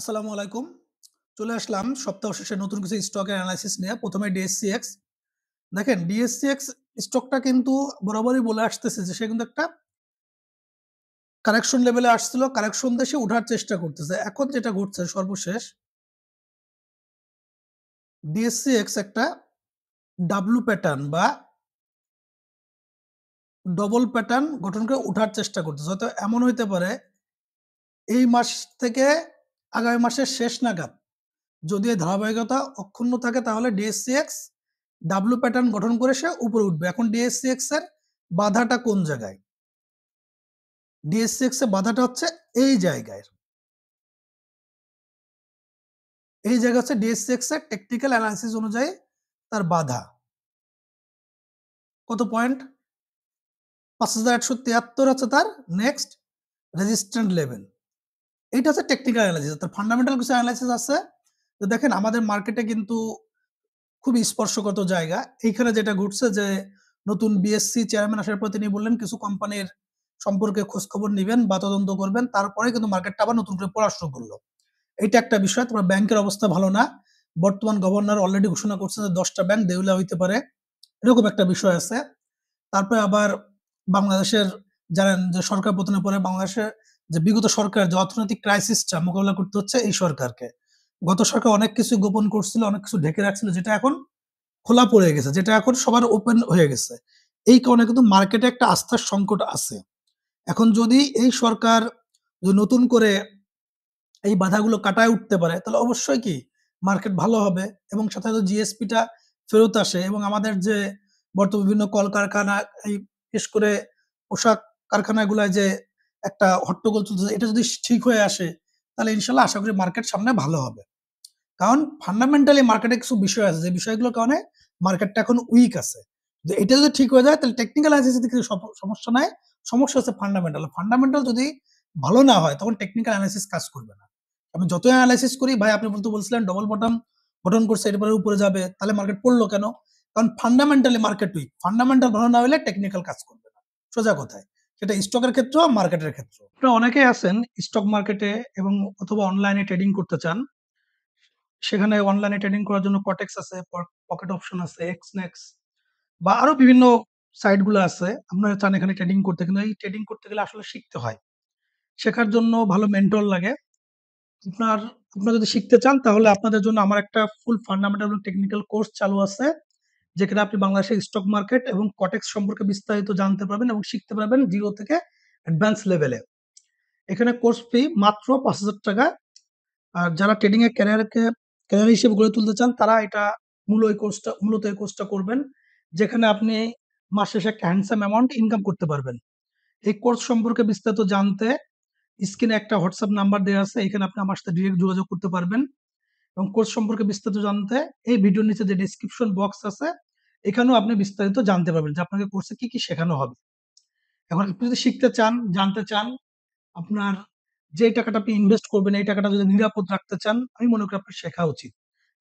আসসালামু আলাইকুম। চলে আসলাম সপ্তাহ শেষে নতুন কিছু স্টকের অ্যানালাইসিস নিয়ে। ১ম এ ডিএসসিএক্স। দেখেন ডিএসসিএক্স স্টকটা কিন্তু বরাবরই বলে আসতেছে যে সে কিন্তু একটা কারেকশন লেভেলে আসছিল। কারেকশন দিয়ে সে উঠার চেষ্টা করতেছে। এখন যেটা ঘটছে সর্বশেষ ডিএসসিএক্স একটা ডাব্লু প্যাটার্ন বা ডবল প্যাটার্ন গঠন করে উঠার চেষ্টা করতেছে। হয়তো এমন হইতে পারে এই মাস থেকে আগামী মাসের শেষ নাগাদ যদি এই ধারাবাহিকতা অক্ষুণ্ণ থাকে তাহলে ডিএসসিএক্স ডাব্লু প্যাটার্ন গঠন করে সে উপরে উঠবে। এখন ডিএসসিএক্স এর বাধাটা কোন জায়গায়? ডিএসসিএক্স এর বাধাটা হচ্ছে এই জায়গায়। এই জায়গা হচ্ছে ডিএসসিএক্স এর টেকনিক্যাল অ্যানালিসিস অনুযায়ী তার বাধা। কত পয়েন্ট? ৫,১৭৩ হচ্ছে তার নেক্সট রেজিস্ট্যান্ট লেভেল। এইটা হচ্ছে টেকনিক্যাল অ্যানালিসিস। তার ফান্ডামেন্টাল কিছু অ্যানালিসিস আছে। তো দেখেন আমাদের মার্কেটে কিন্তু খুবই স্পর্শগত জায়গা। এইখানে যেটা ঘটছে যে নতুন বিএসসি চেয়ারম্যান আসার পর তিনি বললেন কিছু কোম্পানির সম্পর্কে খোঁজখবর নিবেন বা তদন্ত করবেন। তারপরে কিন্তু মার্কেটটা আবার নতুন করে পড়া শুরু করল। এইটা একটা বিষয়। তারপর ব্যাংকের অবস্থা ভালো না। বর্তমান গভর্নর অলরেডি ঘোষণা করছে যে ১০ টা ব্যাংক দেউলিয়া হইতে পারে। এরকম একটা বিষয় আছে। তারপরে আবার বাংলাদেশের জানেন যে সরকার পতনের পরে বাংলাদেশের যে বিগত সরকার যে অর্থনৈতিক ক্রাইসিসটা মোকাবিলা করতে হচ্ছে এই সরকারকে। গত সরকার অনেক কিছু গোপন করছিল, অনেক কিছু ঢেকে রাখছিল যেটা এখন খোলা পড়ে গেছে, যেটা এখন সবার ওপেন হয়ে গেছে। এই কারণে কিন্তু মার্কেটে একটা আস্থার সংকট আছে। এখন যদি এই সরকার যদি নতুন করে এই বাধাগুলো কাটায় উঠতে পারে তাহলে অবশ্যই কি মার্কেট ভালো হবে এবং সাথে, সাথে জিএসপিটা ফেরত আসে এবং আমাদের যে বর্তমান বিভিন্ন কলকারখানা এই বিশেষ করে পোশাক কারখানাগুলায় যে একটা হট্টগোল চলতেছে এটা যদি ঠিক হয়ে আসে তাহলে ইনশাল্লাহ আশা করি মার্কেট সামনে ভালো হবে। কারণ ফান্ডামেন্টালি মার্কেটে কিছু বিষয় আছে যে বিষয়গুলোর কারণে মার্কেটটা এখন উইক আছে। যে এটা যদি ঠিক হয়ে যায় তাহলে টেকনিক্যাল অ্যানালিসিস এর দিকে সমস্যা নাই। সমস্যা হচ্ছে ফান্ডামেন্টাল। ফান্ডামেন্টাল যদি ভালো না হয় তখন টেকনিক্যাল অ্যানালিসিস কাজ করবে না। আমি যতই এনালাইসিস করি ভাই আপনি বলছিলেন ডবল বটম গঠন করছে এরপরে উপরে যাবে। তাহলে মার্কেট পড়লো কেন? কারণ ফান্ডামেন্টালি মার্কেট উইক। ফান্ডামেন্টাল ভালো না হলে টেকনিক্যাল কাজ করবে না। সোজা কথায়। সেটা স্টকের ক্ষেত্রেও মার্কেটের ক্ষেত্রেও। আপনারা অনেকেই আছেন স্টক মার্কেটে এবং অথবা অনলাইনে ট্রেডিং করতে চান। সেখানে অনলাইনে ট্রেডিং করার জন্য কটেক্স আছে, পকেট অপশন আছে, এক্সনেক্স বা আরো বিভিন্ন সাইট গুলো আছে। আপনারা চান এখানে ট্রেডিং করতে কিন্তু এই ট্রেডিং করতে গেলে আসলে শিখতে হয়। শেখার জন্য ভালো মেন্টর লাগে। আপনার আপনারা যদি শিখতে চান তাহলে আপনাদের জন্য আমার একটা ফুল ফান্ডামেন্টাল এবং টেকনিক্যাল কোর্স চালু আছে। যেখানে আপনি বাংলাদেশের স্টক মার্কেট এবং কটেক্স সম্পর্কে বিস্তারিত জানতে পারবেন এবং শিখতে পারবেন 0 থেকে অ্যাডভান্স লেভেলে। এখানে কোর্স ফি মাত্র ৳৫,০০০। আর যারা ট্রেডিং এর ক্যারিয়ার হিসেবে গড়ে তুলতে চান তারা এটা মূলত এই কোর্সটা করবেন। যেখানে আপনি মাস শেষে একটা হ্যান্ডসাম অ্যামাউন্ট ইনকাম করতে পারবেন। এই কোর্স সম্পর্কে বিস্তারিত জানতে স্ক্রিনে একটা WhatsApp নাম্বার দেয়া আছে। এখানে আপনি আমার সাথে ডিরেক্ট যোগাযোগ করতে পারবেন এবং কোর্স সম্পর্কে বিস্তারিত জানতে এই ভিডিওর নিচে যে ডেসক্রিপশন বক্স আছে এখানেও আপনি বিস্তারিত জানতে পারবেন যে আপনাকে কোর্সে কি, কি শেখানো হবে। এখন আপনি যদি শিখতে চান, জানতে চান, আপনার যে টাকাটা আপনি ইনভেস্ট করবেন এই টাকাটা যদি নিরাপদ রাখতে চান, আমি মনে করি আপনার শেখা উচিত।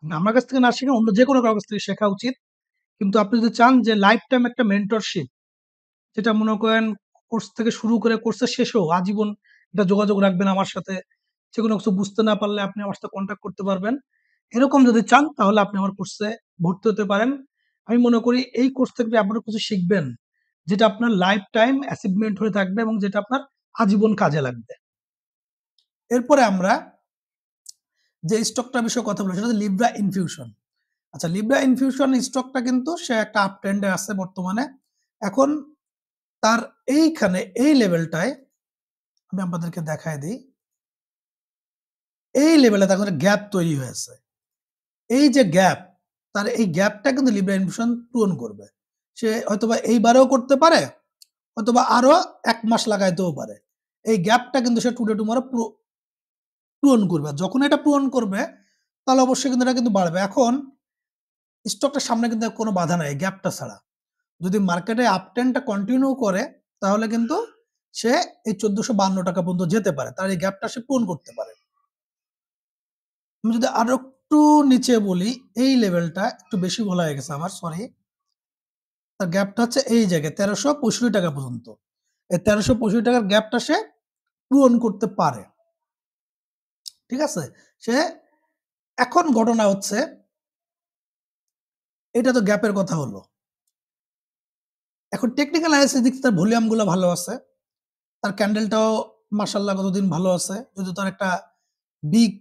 আমার কাছ থেকে না শিখে অন্য যেকোনো কারো কাছ থেকে শেখা উচিত। কিন্তু আপনি যদি চান যে লাইফ টাইম একটা মেন্টরশিপ যেটা মনে করেন কোর্স থেকে শুরু করে কোর্সের শেষেও আজীবন এটা যোগাযোগ রাখবেন আমার সাথে। যেকোনো কিছু বুঝতে না পারলে আপনি আমার সাথে কনট্যাক্ট করতে পারবেন। এরকম যদি চান তাহলে আপনি আমার কোর্সে ভর্তি হতে পারেন। আমি মনে করি এই কোর্স থেকে আপনারা কিছু শিখবেন যেটা আপনার লাইফ টাইম অ্যাচিভমেন্ট হয়ে থাকবে এবং যেটা আপনার আজীবন কাজে লাগবে। এরপরে আমরা যে স্টকটার বিষয়ে কথা বলবো সেটা হচ্ছে লিব্রা ইনফিউশন। আচ্ছা লিব্রা ইনফিউশন স্টকটা কিন্তু সে একটা আপ ট্রেন্ডে আছে বর্তমানে। এখন তার এইখানে এই লেভেলটায় আমি আপনাদেরকে দেখায় দেই। এই লেভেলে দেখুন একটা গ্যাপ তৈরি হয়েছে। এই যে গ্যাপ, তার এই গ্যাপটা কিন্তু লিব্রা ইনফিউশন পূরণ করবে। সে হয়তোবা এইবারেও করতে পারে, হয়তোবা আরো ১ মাস লাগাইতেও পারে। এই গ্যাপটা কিন্তু সে টুডে টুমরো পূরণ করবে। যখন এটা পূরণ করবে তাহলে অবশ্যই কিন্তু এটা কিন্তু বাড়বে। এখন স্টকটার সামনে কিন্তু কোনো বাধা নাই গ্যাপটা ছাড়া। যদি মার্কেটে আপ ট্রেন্ডটা কন্টিনিউ করে তাহলে কিন্তু সে এই ৳১৪৫২ পর্যন্ত যেতে পারে। তার এই গ্যাপটা সে পূরণ করতে পারে। আমি যদি আরো একটু নিচে বলি, এই লেভেলটা একটু বেশি বলা হয়ে গেছে আমার সরি। তার গ্যাপটা হচ্ছে এই জায়গায় ৳১৩৬৫ পর্যন্ত। এই ৳১৩৬৫ গ্যাপটা সে পূরণ করতে পারে। ঠিক আছে? সে এখন ঘটনা হচ্ছে এটা তো গ্যাপের কথা হলো। এখন টেকনিক্যাল অ্যানালাইসিস দিক থেকে তার ভলিউম গুলো ভালো আছে। তার ক্যান্ডেলটাও মাশাআল্লাহ গতদিন ভালো আছে। যদি তার একটা বিগ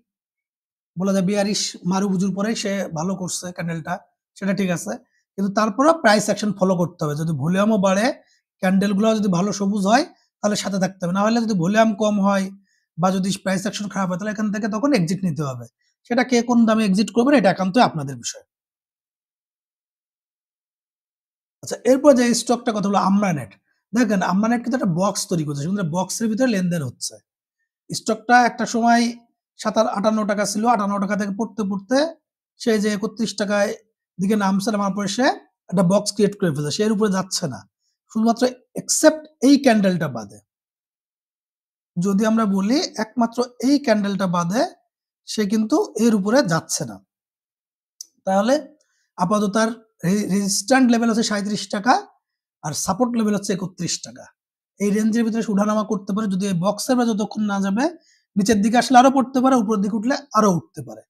বলা যায় বিয়ারিশ মারুবুজুর পরেই সে ভালো করছে ক্যান্ডেলটা, সেটা ঠিক আছে। কিন্তু তারপরেও প্রাইস অ্যাকশন ফলো করতে হবে। যদি ভলিউমও বাড়ে, ক্যান্ডেল গুলাও যদি ভালো সবুজ হয়, তাহলে সাথে থাকতে হবে। না হলে যদি ভলিউম কম হয় বা যদি প্রাইস অ্যাকশন খারাপ হয়, তাহলে এখান থেকে তখন এক্সিট নিতে হবে। সেটা কে কোন দামে এক্সিট করবেন এটা একান্তই আপনাদের বিষয়। আচ্ছা, এরপর যে স্টকটার কথা হলো আমরানেট। দেখেন আমরানেট কিন্তু একটা বক্স তৈরি করছে। সেখানে বক্সের ভিতরে লেনদেন হচ্ছে। স্টকটা একটা সময় ৳৫৮ ছিল। ৳৫৮ থেকে পড়তে সে যে ৳৩১ দিকে নামছে, নামার পরে সে একটা বক্স ক্রিয়েট করে ফেলছে। সে এর উপরে যাচ্ছে না। শুধুমাত্র এক্সেপ্ট এই ক্যান্ডেলটা বাদে। যদি আমরা বলি একমাত্র এই ক্যান্ডেলটা বাদে সে কিন্তু এর উপরে যাচ্ছে না। তাহলে আপাতত তার রেজিস্ট্যান্ট লেভেল হচ্ছে ৳৩৭ আর সাপোর্ট লেভেল হচ্ছে ৳৩১। এই রেঞ্জের ভিতরে সে উঠানামা করতে পারে। যদি এই বক্সের ভেতরে যতক্ষণ না যাবে, নিচের দিকে আসলে আরো পড়তে পারে, উপরের দিকে উঠলে আরো উঠতে পারে।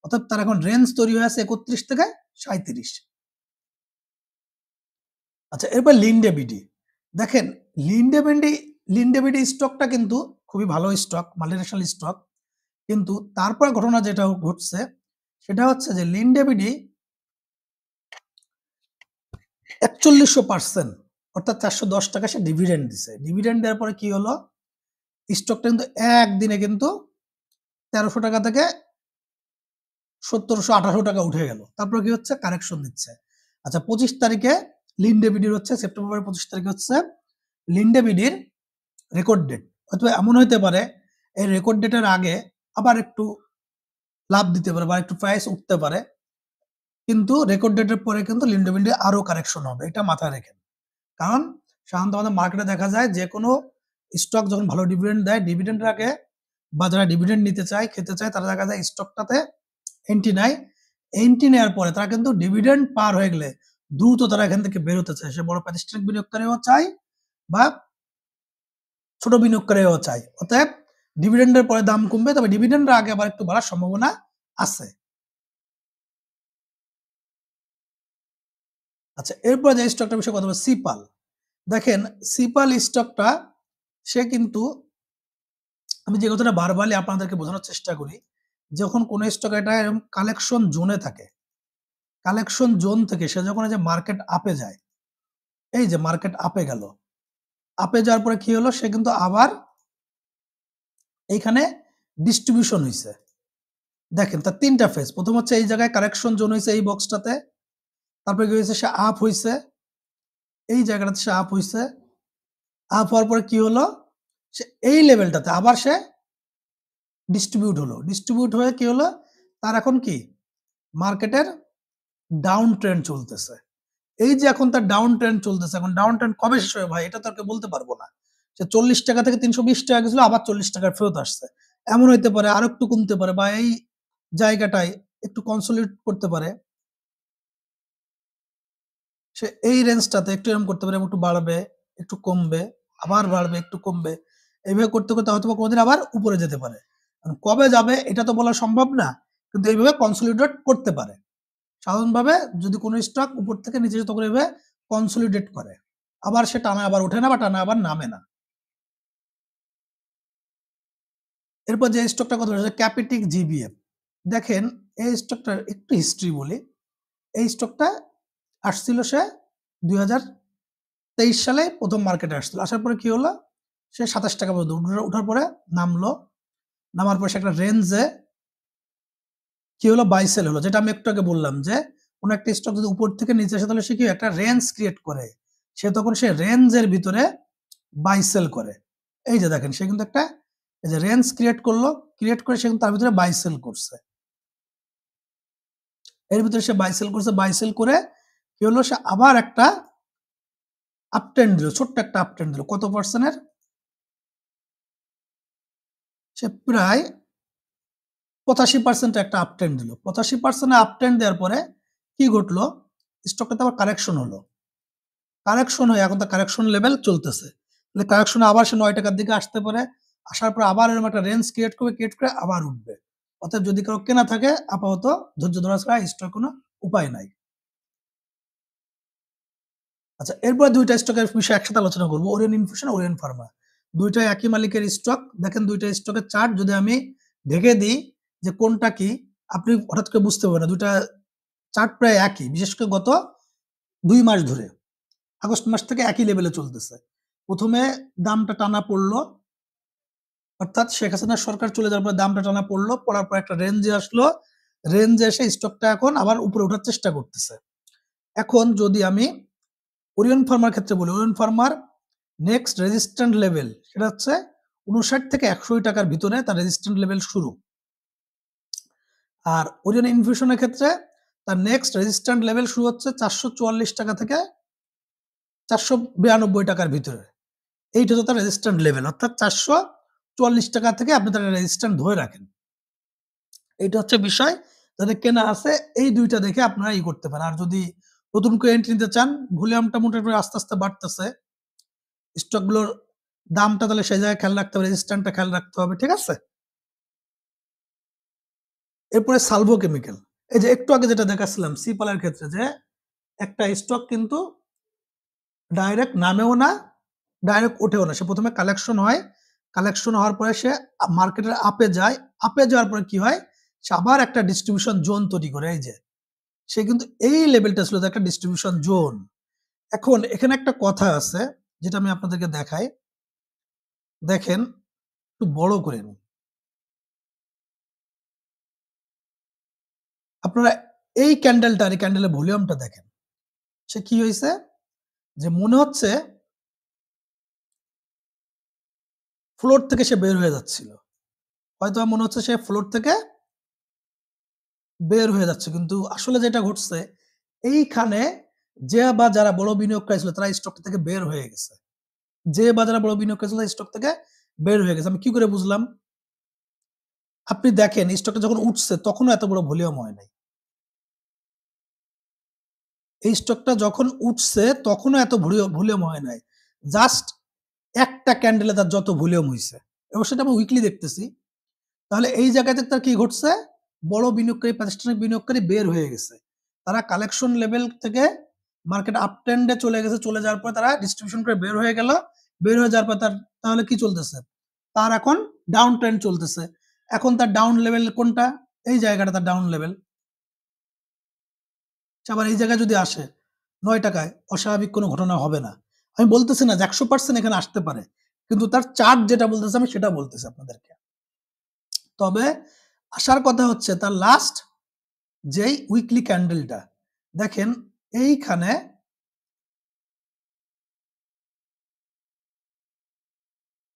অর্থাৎ তার এখন রেঞ্জ তৈরি হয়ে আছে ৩১ থেকে ৩৭। আচ্ছা, এরপর লিন্ডে বিডি। দেখেন লিন্ডে বিডি স্টকটা কিন্তু খুবই ভালো স্টক, মাল্টিন্যাশনাল স্টক। কিন্তু তারপর ঘটনা যেটা ঘটছে সেটা হচ্ছে যে লিন্ডে বিডি ৪১০০% অর্থাৎ ৳৪১০ সে ডিভিডেন্ড দিছে। ডিভিডেন্ড দেওয়ার পরে কি হলো? স্টকটা কিন্তু একদিনে কিন্তু ৳১৩০০ থেকে ৳১৭০০-১৮০০ উঠে গেল। তারপরে কি হচ্ছে? কারেকশন দিচ্ছে। আচ্ছা, ২৫ তারিখে লিন্ডে বিডির হচ্ছে সেপ্টেম্বরের ২৫ তারিখে হচ্ছে লিন্ডে বিডির রেকর্ড ডেট। হয়তো এমন হইতে পারে এই রেকর্ড ডেটের আগে আবার একটু লাভ দিতে পারে বা একটু প্রাইস উঠতে পারে। কিন্তু রেকর্ড ডেটের পরে কিন্তু লিন্ডে বিডি আরো কারেকশন হবে। এটা মাথায় রেখেন। কারণ সাধারণত আমাদের মার্কেটে দেখা যায় যেকোনো স্টক যখন ভালো ডিভিডেন্ড দেয়, ডিভিডেন্ডের আগে বা যারা ডিভিডেন্ড নিতে চায়, খেতে চায় তারা দেখা যায় স্টকটাতে এন্ট্রি নেয়। এন্ট্রি নেওয়ার পরে তারা কিন্তু ডিভিডেন্ড পার হয়ে গেলে দ্রুত তারা এখান থেকে বের হতে চায়। সে বড় প্রাতিষ্ঠানিক বিনিয়োগকারীও চায় বা ছোট বিনিয়োগকারীও চায়। অতএব ডিভিডেন্ডের পরে দাম কমবে, তবে ডিভিডেন্ডের আগে আবার একটু বাড়ার সম্ভাবনা আছে। আচ্ছা, এরপর যে স্টকটার বিষয়ে কথা বলবো সিপাল। দেখেন সিপাল স্টকটা সে কিন্তু আমি যে কথাটা বারবারই আপনাদেরকে বোঝানোর চেষ্টা করি, যখন কোন স্টক একটা এরকম কালেকশন জোনে থাকে, কালেকশন জোন থেকে সে যখন এই যে মার্কেট আপে যায়, এই যে মার্কেট আপে গেল। আপে যাওয়ার পরে কি হলো? সে কিন্তু আবার এইখানে ডিস্ট্রিবিউশন হইছে। দেখেন তার ৩ টা ফেজ। ১ম হচ্ছে এই জায়গায় কারেকশন জোন হইছে এই বক্সটাতে। তারপরে কি হইছে? সে আপ হইছে। এই জায়গাটাতে সে আপ হইছে। আপ হওয়ার পরে কি হলো? সে এই লেভেলটাতে আবার সে ডিস্ট্রিবিউট হলো। ডিস্ট্রিবিউট হয়ে কি হলো? তার এখন কি? মার্কেটের ডাউন ট্রেন্ড চলতেছে। এই যে এখন তার ডাউন ট্রেন্ড চলতেছে, এখন ডাউন ট্রেন্ড কবে শেষ হবে ভাই? এটা তো আর কেউ বলতে পারব না। সে ৳৪০ থেকে ৳৩২০ গেছিল, আবার ৳৪০ ফেরত আসছে। এমন হইতে পারে আরেকটু কমতে পারে বা এই জায়গাটায় একটু কনসলিডেট করতে পারে। সে এই রেঞ্জটাতে একটু এরকম করতে পারে, একটু বাড়বে, একটু কমবে, আবার বাড়বে, একটু কমবে। এইভাবে করতে হয়তোবা কোনদিন আবার উপরে যেতে পারে। কবে যাবে এটা তো বলা সম্ভব না। কিন্তু এইভাবে কনসলিডেট করতে পারে। সাধারণভাবে যদি কোন স্টক উপর থেকে নিচে যেতে করে এভাবে কনসলিডেট করে। আবার সে টানা আবার ওঠে না বা টানা আবার নামে না। এরপর যে স্টকটার কথা বলেছে ক্যাপিটিক জিবিএফ। দেখেন এই স্টকটার একটু হিস্ট্রি বলি। এই স্টকটা আসছিল সে ২০২৩ সালে ১ম মার্কেটে আসছিল। আসার পরে কি হলো? সে ৳২৭ পর্যন্ত উঠার পরে নামলো। নামার পরে সে একটা রেঞ্জে কি হলো? বাই সেল হলো। যেটা আমি একটু আগে বললাম যে, কোন একটা স্টক যদি উপর থেকে নিচে আসে তাহলে সে কি একটা রেঞ্জ ক্রিয়েট করে। সে তখন সে রেঞ্জের ভিতরে বাই সেল করে। এই যে দেখেন সে কিন্তু একটা এই যে রেঞ্জ ক্রিয়েট করলো, ক্রিয়েট করে সে কিন্তু তার ভিতরে বাই সেল করছে। এর ভিতরে সে বাই সেল করছে, বাই সেল করে কি হলো? সে আবার একটা আপট্রেন্ড দিল, ছোট্ট একটা আপট্রেন্ড দিল। কত পার্সেন্টের? সে প্রায় ৮৫% একটা আপট্রেন্ড দিল। ৮৫% আপট্রেন্ড দেওয়ার পরে কি ঘটলো? স্টকটাতে আবার কারেকশন হলো। কারেকশন হয়ে এখন তার কারেকশন লেভেল চলতেছে। তাহলে কারেকশনে আবার সে ৳৯ র দিকে আসতে পারে। আসার পর আবার এরকম একটা রেঞ্জ ক্রিয়েট করবে, ক্রিয়েট করে আবার উঠবে। অর্থাৎ যদি কারো কেনা থাকে আপাতত ধৈর্য ধরা ছাড়া স্টক কোনো উপায় নাই। আচ্ছা, এরপরে ২ টা স্টকের বিষয়ে একসাথে আলোচনা করব। Orion infusion, Orion Pharma. ২ টাই একই মালিকের স্টক। দেখেন ২ টা স্টকের চার্ট যদি আমি ঢেকে দিই যে কোনটা কি, আপনি হঠাৎ করে বুঝতে পারবেন না। ২ টা চার্ট প্রায় একই। বিশেষ করে গত ২ মাস ধরে। আগস্ট মাস থেকে একই লেভেলে চলতেছে। ১ম এ দামটা টানা পড়ল। অর্থাৎ শেখ হাসিনার সরকার চলে যাওয়ার পরে দামটা টানা পড়ল। পড়ার পর একটা রেঞ্জে আসলো। রেঞ্জে এসে স্টকটা এখন আবার উপরে ওঠার চেষ্টা করতেছে। এখন যদি আমি ওরিয়ন ফার্মার ক্ষেত্রে বলি, Orion farmer next resistant level সেটা হচ্ছে ৫৯ থেকে ৳১০০ ভিতরে তার রেজিস্ট্যান্ট লেভেল শুরু। আর ওরিয়ন ইনফিউশনের ক্ষেত্রে তার নেক্সট রেজিস্ট্যান্ট লেভেল শুরু হচ্ছে ৳৪৪৪ থেকে ৳৪৯২ ভিতরে। এইটা হচ্ছে তার রেজিস্ট্যান্ট লেভেল। অর্থাৎ ৳৪৪৪ থেকে আপনি তার রেজিস্ট্যান্ট ধরে রাখেন। এইটা হচ্ছে বিষয়। যাদের কেনা আছে এই ২ টা দেখে আপনারা করতে পারেন। আর যদি নতুন করে এন্ট্রি নিতে চান, ভলিউমটা মোটামুটি আস্তে, আস্তে বাড়তেছে। স্টকগুলোর দামটা তাহলে সেই জায়গায় খেয়াল রাখতে হবে, রেজিস্ট্যান্টটা খেয়াল রাখতে হবে। ঠিক আছে? এরপরে সালভো কেমিক্যাল। এই যে একটু আগে যেটা দেখাচ্ছিলাম সিপালের ক্ষেত্রে যে একটা স্টক কিন্তু ডাইরেক্ট নামেও না, ডাইরেক্ট ওঠেও না। সে ১ম এ কালেকশন হয়। কালেকশন হওয়ার পরে সে মার্কেটের আপে যায়। আপে যাওয়ার পরে কি হয়? সে আবার একটা ডিস্ট্রিবিউশন জোন তৈরি করে। এই যে সে কিন্তু এই লেভেলটা ছিল যে একটা ডিস্ট্রিবিউশন জোন। এখন এখানে একটা কথা আছে যেটা আমি আপনাদেরকে দেখাই। দেখেন একটু বড় করে নিই। আপনারা এই ক্যান্ডেলটা আর এই ক্যান্ডেলের ভলিউমটা দেখেন। সে কি হইছে? যে মনে হচ্ছে ফ্লোর থেকে সে বের হয়ে যাচ্ছিল। হয়তোবা মনে হচ্ছে সে ফ্লোর থেকে বের হয়ে যাচ্ছে। কিন্তু আসলে যেটা ঘটছে এইখানে যে বা যারা বড় বিনিয়োগকারী ছিল তারা স্টকটা থেকে বের হয়ে গেছে। যে বা যারা বড় বিনিয়োগকারী ছিল স্টক থেকে বের হয়ে গেছে। আমি কি করে বুঝলাম? আপনি দেখেন স্টকটা যখন উঠছে তখনও এত বড় ভলিউম হয় নাই। এই স্টকটা যখন উঠছে তখনও এত ভলিউম হয় নাই। জাস্ট একটা ক্যান্ডেলে তার যত ভলিউম হইছে। এবং সেটা আমি উইকলি দেখতেছি। তাহলে এই জায়গাতে তার কি ঘটছে? বড় বিনিয়োগকারী, প্রাতিষ্ঠানিক বিনিয়োগকারী বের হয়ে গেছে। তারা কালেকশন লেভেল থেকে মার্কেট আপ ট্রেন্ড এ চলে গেছে। চলে যাওয়ার পর তারা ডিস্ট্রিবিউশন করে বের হয়ে গেল। বের হয়ে যাওয়ার পর তাহলে কি চলতেছে? তার এখন ডাউন ট্রেন্ড চলতেছে। এখন তার ডাউন লেভেল কোনটা? এই জায়গাটা তার ডাউন লেভেল। সে আবার এই জায়গায় যদি আসে ৳৯ অস্বাভাবিক কোনো ঘটনা হবে না। আমি বলতেছি না যে ১০০% এখানে আসতে পারে। কিন্তু তার চার্ট যেটা বলতেছে আমি সেটা বলতেছি আপনাদেরকে। তবে আসার কথা হচ্ছে তার লাস্ট যেই উইকলি ক্যান্ডেলটা দেখেন এইখানে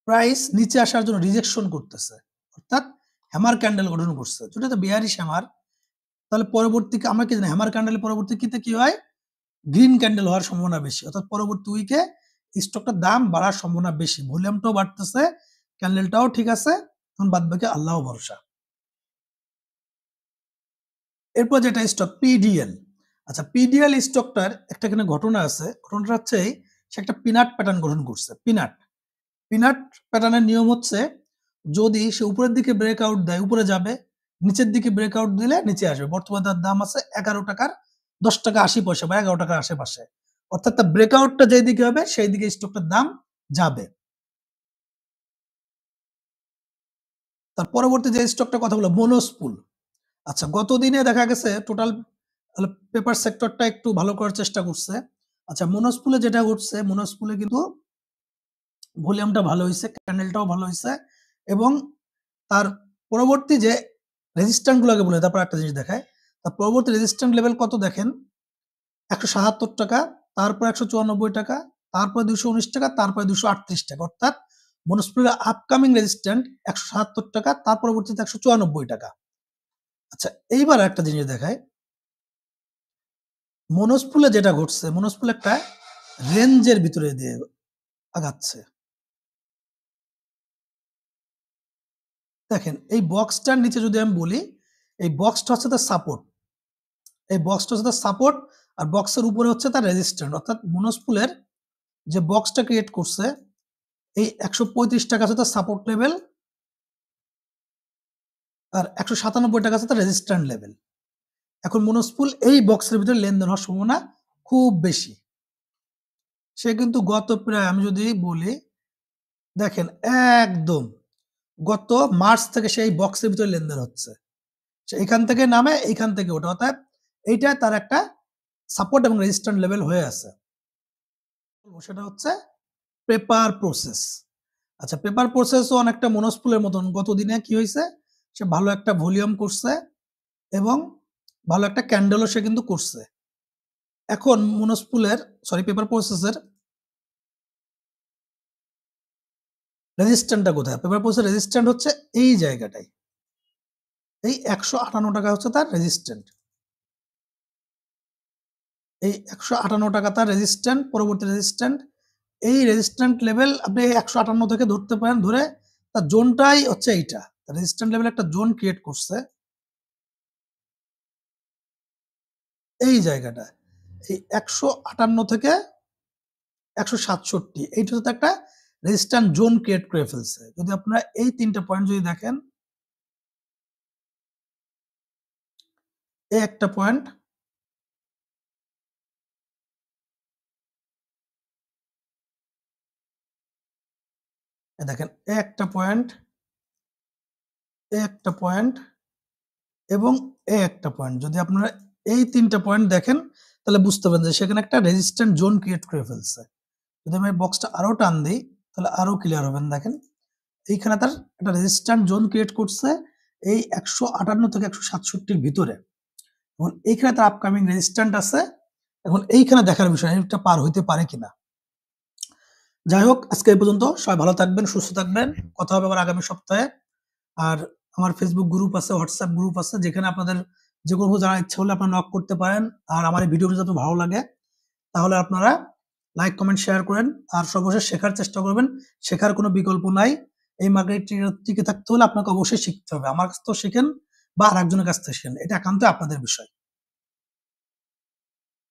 প্রাইস নিচে আসার জন্য রিজেকশন করতেছে। অর্থাৎ হ্যামার ক্যান্ডেল গঠন করছে। যেটা তো বেয়ারিশ হ্যামার। তাহলে পরবর্তী আমরা কি জানি হ্যামার ক্যান্ডেলের পরবর্তীতে কি হয়? গ্রিন ক্যান্ডেল হওয়ার সম্ভাবনা বেশি। অর্থাৎ পরবর্তী উইকে স্টকটার দাম বাড়ার সম্ভাবনা বেশি। ভলিউমটাও বাড়তেছে, ক্যান্ডেলটাও ঠিক আছে। এখন বাদবাকি আল্লাহ ভরসা। এরপর যেটা স্টক পিডিএল। আচ্ছা পিডিএল স্টকটার একটা এখানে ঘটনা আছে। ঘটনাটা হচ্ছে সে একটা পিনাট প্যাটার্ন গঠন করছে। পিনাট। পিনাট প্যাটার্নের নিয়ম হচ্ছে যদি সে উপরের দিকে ব্রেকআউট দেয় উপরে যাবে, নিচের দিকে ব্রেকআউট দিলে নিচে আসবে। বর্তমানে তার দাম আছে ৳১১.৮০ বা ৳১১ র আশেপাশে। অর্থাৎ তার ব্রেকআউটটা যেদিকে হবে সেই দিকে স্টকটার দাম যাবে। তার পরবর্তী যে স্টকটার কথা বললাম মনোজপুল। আচ্ছা গত দিনে দেখা গেছে টোটাল পেপার সেক্টরটা একটু ভালো করার চেষ্টা করছে। আচ্ছা মনোজপুলে যেটা ঘটছে, মনোজপুলে কিন্তু ভলিউমটা ভালো হইছে, ক্যান্ডেলটাও ভালো হইছে এবং তার পরবর্তী যে রেজিস্ট্যান্ট গুলোকে বলে তারপর একটা জিনিস দেখায়। তার পরবর্তী রেজিস্ট্যান্ট লেভেল কত দেখেন? ৳১৭৭, তারপর ৳১৯৪, তারপরে ৳২১৯, তারপরে ৳২৩৮। অর্থাৎ মনোজপুলের আপকামিং রেজিস্ট্যান্ট ৳১৭৭, তার পরবর্তীতে ৳১৯৪। আচ্ছা এইবার আরেকটা জিনিস দেখাই। মনোজপুলে যেটা ঘটছে, মনোজপুল একটা রেঞ্জের ভিতরে দিয়ে আগাচ্ছে। দেখেন এই বক্সটার নিচে যদি আমি বলি, এই বক্সটা হচ্ছে তার সাপোর্ট। এই বক্সটা হচ্ছে তার সাপোর্ট আর বক্সের উপরে হচ্ছে তার রেজিস্ট্যান্ট। অর্থাৎ মনোজপুলের যে বক্সটা ক্রিয়েট করছে এই ৳১৩৫ হচ্ছে তার সাপোর্ট লেভেল আর ৳১৯৭ আছে তার রেজিস্ট্যান্ট লেভেল। এখন মনোস্পুল এই বক্সের ভিতরে লেনদেন হওয়ার সম্ভাবনা খুব বেশি। সে কিন্তু গত প্রায় আমি যদি বলি, দেখেন একদম গত মার্চ থেকে সে এই বক্সের ভিতরে লেনদেন হচ্ছে। সে এখান থেকে নামে, এইখান থেকে ওঠে। অর্থাৎ এইটা তার একটা সাপোর্ট এবং রেজিস্ট্যান্ট লেভেল হয়ে আছে। সেটা হচ্ছে পেপার প্রসেস। আচ্ছা, পেপার প্রসেসও অনেকটা মনোস্পুলের মতন। গতদিনে কি হইছে? সে ভালো একটা ভলিউম করছে এবং ভালো একটা ক্যান্ডেলও সে কিন্তু করছে। এখন মনোস্পুলের পেপার প্রসেসের রেজিস্ট্যান্টটা কোথায়? পেপার প্রসেসের রেজিস্ট্যান্ট হচ্ছে এই জায়গাটায়। এই ৳১৫৮ হচ্ছে তার রেজিস্ট্যান্ট। এই ৳১৫৮ তার রেজিস্ট্যান্ট, পরবর্তী রেজিস্ট্যান্ট। এই রেজিস্ট্যান্ট লেভেল আপনি ১৫৮ থেকে ধরতে পারেন, ধরে তার জোনটাই হচ্ছে এইটা। রেজিস্ট্যান্ট লেভেল একটা জোন ক্রিয়েট করছে এই জায়গাটা। এই ১৫৮ থেকে ১৬৭ এইটা হচ্ছে একটা রেজিস্ট্যান্ট জোন ক্রিয়েট করে ফেলছে। যদি আপনারা এই ৩ টা পয়েন্ট যদি দেখেন, এই একটা পয়েন্ট, দেখেন এ একটা পয়েন্ট, এ একটা পয়েন্ট এবং এ একটা পয়েন্ট। যদি আপনারা এই ৩ টা পয়েন্ট দেখেন তাহলে বুঝতে পারবেন যে সেখানে একটা রেজিস্ট্যান্ট জোন ক্রিয়েট করে ফেলছে। যদি আমি বক্সটা আরো টান দেই তাহলে আরো ক্লিয়ার হবেন। দেখেন এইখানে তার একটা রেজিস্ট্যান্ট জোন ক্রিয়েট করছে এই ১৫৮ থেকে ১৬৭ র ভিতরে। এখন এইখানে তার আপকামিং রেজিস্ট্যান্ট আছে। এখন এইখানে দেখার বিষয় এটা পার হইতে পারে কিনা। যাই হোক, আজকে এই পর্যন্ত। সবাই ভালো থাকবেন, সুস্থ থাকবেন। কথা হবে আবার আগামী সপ্তাহে। আর আমার Facebook গ্রুপ আছে, WhatsApp গ্রুপ আছে, যেখানে আপনাদের যেকোনো কিছু জানার ইচ্ছা হলে আপনারা নক করতে পারেন। আর আমার এই ভিডিওটি যদি ভালো লাগে তাহলে আপনারা লাইক, কমেন্ট, শেয়ার করেন। আর সর্বশেষ শেখার চেষ্টা করবেন। শেখার কোনো বিকল্প নাই। এই মার্কেটে টিকে থাকতে হলে আপনাকে অবশ্যই শিখতে হবে। আমার কাছ থেকেও শিখেন বা আরেকজনের কাছ থেকে শিখেন। এটা একান্তই আপনাদের বিষয়।